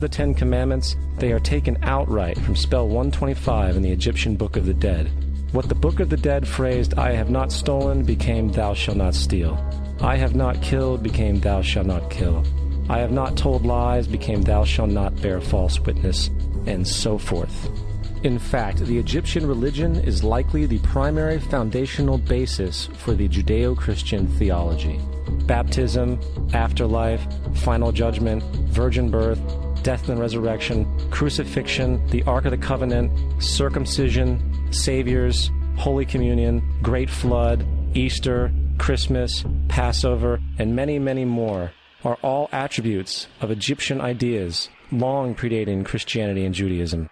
The Ten Commandments, they are taken outright from spell 125 in the Egyptian Book of the Dead. What the Book of the Dead phrased, "I have not stolen," became "Thou shalt not steal." "I have not killed," became "Thou shalt not kill." "I have not told lies," became "Thou shalt not bear false witness," and so forth. In fact, the Egyptian religion is likely the primary foundational basis for the Judeo-Christian theology. Baptism, afterlife, final judgment, virgin birth, death and resurrection, crucifixion, the Ark of the Covenant, circumcision, saviors, Holy Communion, Great Flood, Easter, Christmas, Passover, and many, many more are all attributes of Egyptian ideas long predating Christianity and Judaism.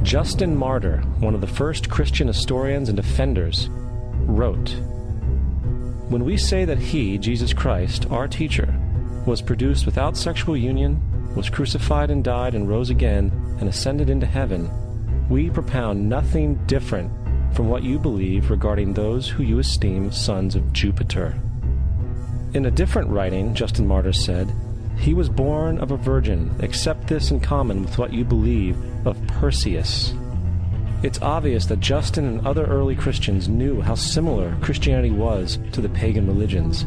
Justin Martyr, one of the first Christian historians and defenders, wrote, "When we say that he, Jesus Christ, our teacher, was produced without sexual union, was crucified and died and rose again and ascended into heaven, we propound nothing different from what you believe regarding those who you esteem sons of Jupiter." In a different writing, Justin Martyr said, "He was born of a virgin, accept this in common with what you believe of Perseus." It's obvious that Justin and other early Christians knew how similar Christianity was to the pagan religions.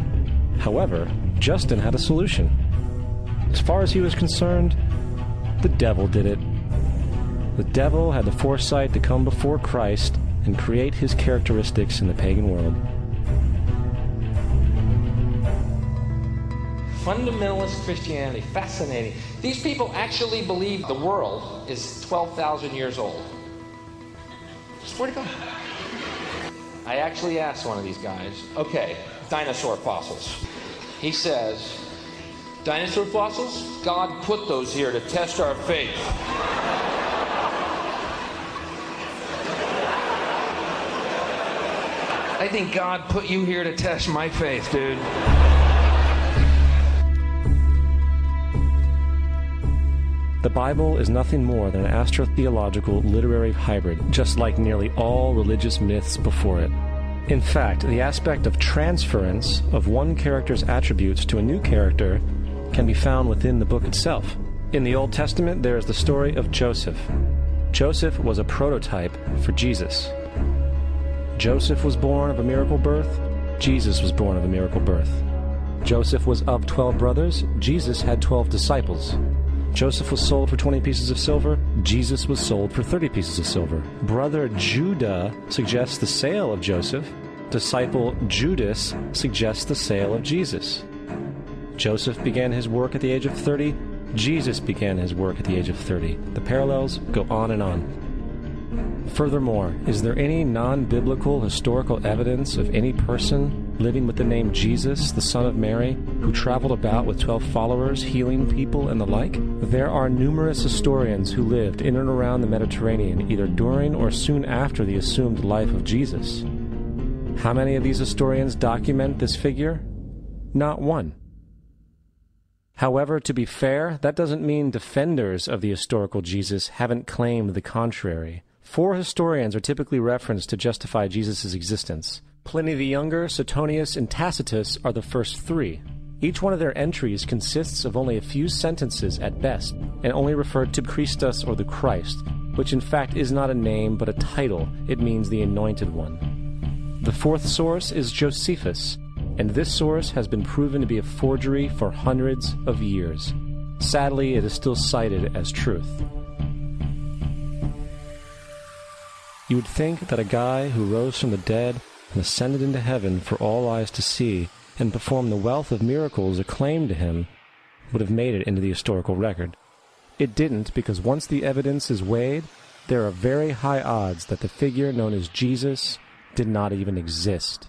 However, Justin had a solution. As far as he was concerned, the devil did it. The devil had the foresight to come before Christ and create his characteristics in the pagan world. Fundamentalist Christianity, fascinating. These people actually believe the world is 12,000 years old. Swear to God. I actually asked one of these guys, okay, dinosaur fossils. He says, dinosaur fossils? God put those here to test our faith. I think God put you here to test my faith, dude. The Bible is nothing more than an astrotheological literary hybrid, just like nearly all religious myths before it. In fact, the aspect of transference of one character's attributes to a new character can be found within the book itself. In the Old Testament, there is the story of Joseph. Joseph was a prototype for Jesus. Joseph was born of a miracle birth. Jesus was born of a miracle birth. Joseph was of 12 brothers. Jesus had 12 disciples. Joseph was sold for 20 pieces of silver. Jesus was sold for 30 pieces of silver. Brother Judah suggests the sale of Joseph. Disciple Judas suggests the sale of Jesus. Joseph began his work at the age of 30. Jesus began his work at the age of 30. The parallels go on and on. Furthermore, is there any non-biblical historical evidence of any person living with the name Jesus, the son of Mary, who traveled about with 12 followers, healing people and the like? There are numerous historians who lived in and around the Mediterranean, either during or soon after the assumed life of Jesus. How many of these historians document this figure? Not one. However, to be fair, that doesn't mean defenders of the historical Jesus haven't claimed the contrary. 4 historians are typically referenced to justify Jesus' existence. Pliny the Younger, Suetonius, and Tacitus are the first 3. Each one of their entries consists of only a few sentences at best, and only referred to Christus or the Christ, which in fact is not a name but a title. It means the Anointed One. The 4th source is Josephus, and this source has been proven to be a forgery for hundreds of years. Sadly, it is still cited as truth. You would think that a guy who rose from the dead and ascended into heaven for all eyes to see and performed the wealth of miracles acclaimed to him would have made it into the historical record. It didn't, because once the evidence is weighed, there are very high odds that the figure known as Jesus did not even exist.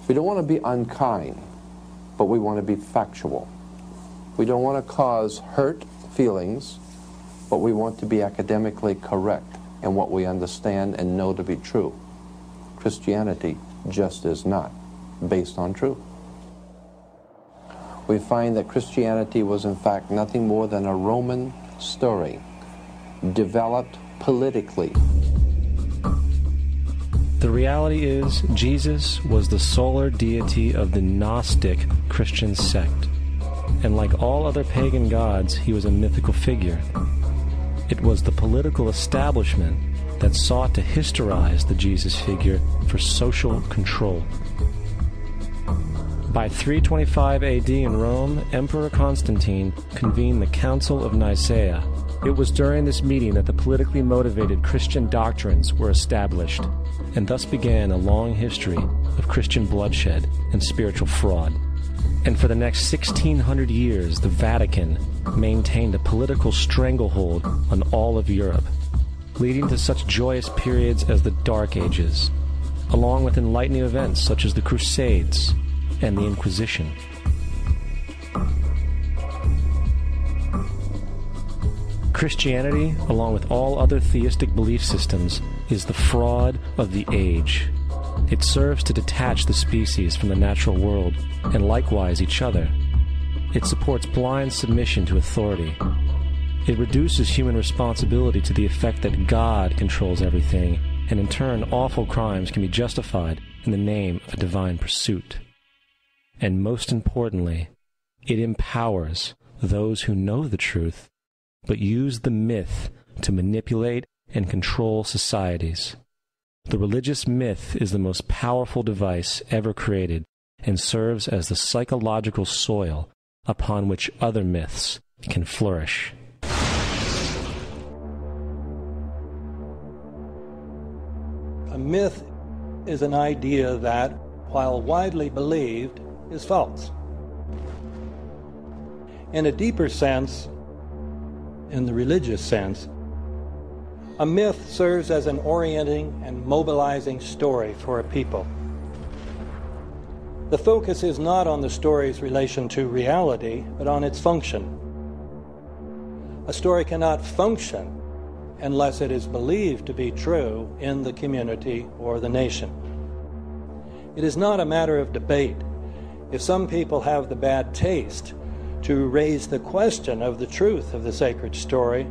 We don't want to be unkind, but we want to be factual. We don't want to cause hurt feelings, but we want to be academically correct in what we understand and know to be true. Christianity just is not based on truth. We find that Christianity was in fact nothing more than a Roman story developed politically. The reality is, Jesus was the solar deity of the Gnostic Christian sect, and like all other pagan gods, he was a mythical figure. It was the political establishment that sought to historize the Jesus figure for social control. By 325 AD in Rome, Emperor Constantine convened the Council of Nicaea. It was during this meeting that the politically motivated Christian doctrines were established, and thus began a long history of Christian bloodshed and spiritual fraud. And for the next 1600 years, the Vatican maintained a political stranglehold on all of Europe, leading to such joyous periods as the Dark Ages, along with enlightening events such as the Crusades and the Inquisition. Christianity, along with all other theistic belief systems, is the fraud of the age. It serves to detach the species from the natural world, and likewise each other. It supports blind submission to authority. It reduces human responsibility to the effect that God controls everything, and in turn awful crimes can be justified in the name of a divine pursuit. And most importantly, it empowers those who know the truth, but use the myth to manipulate and control societies. The religious myth is the most powerful device ever created and serves as the psychological soil upon which other myths can flourish. A myth is an idea that, while widely believed, is false. In a deeper sense, in the religious sense, a myth serves as an orienting and mobilizing story for a people. The focus is not on the story's relation to reality, but on its function. A story cannot function unless it is believed to be true in the community or the nation. It is not a matter of debate. If some people have the bad taste to raise the question of the truth of the sacred story,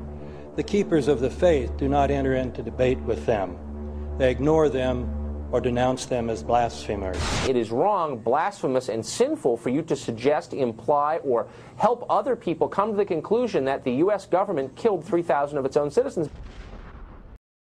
the keepers of the faith do not enter into debate with them. They ignore them or denounce them as blasphemers. It is wrong, blasphemous, and sinful for you to suggest, imply, or help other people come to the conclusion that the U.S. government killed 3,000 of its own citizens.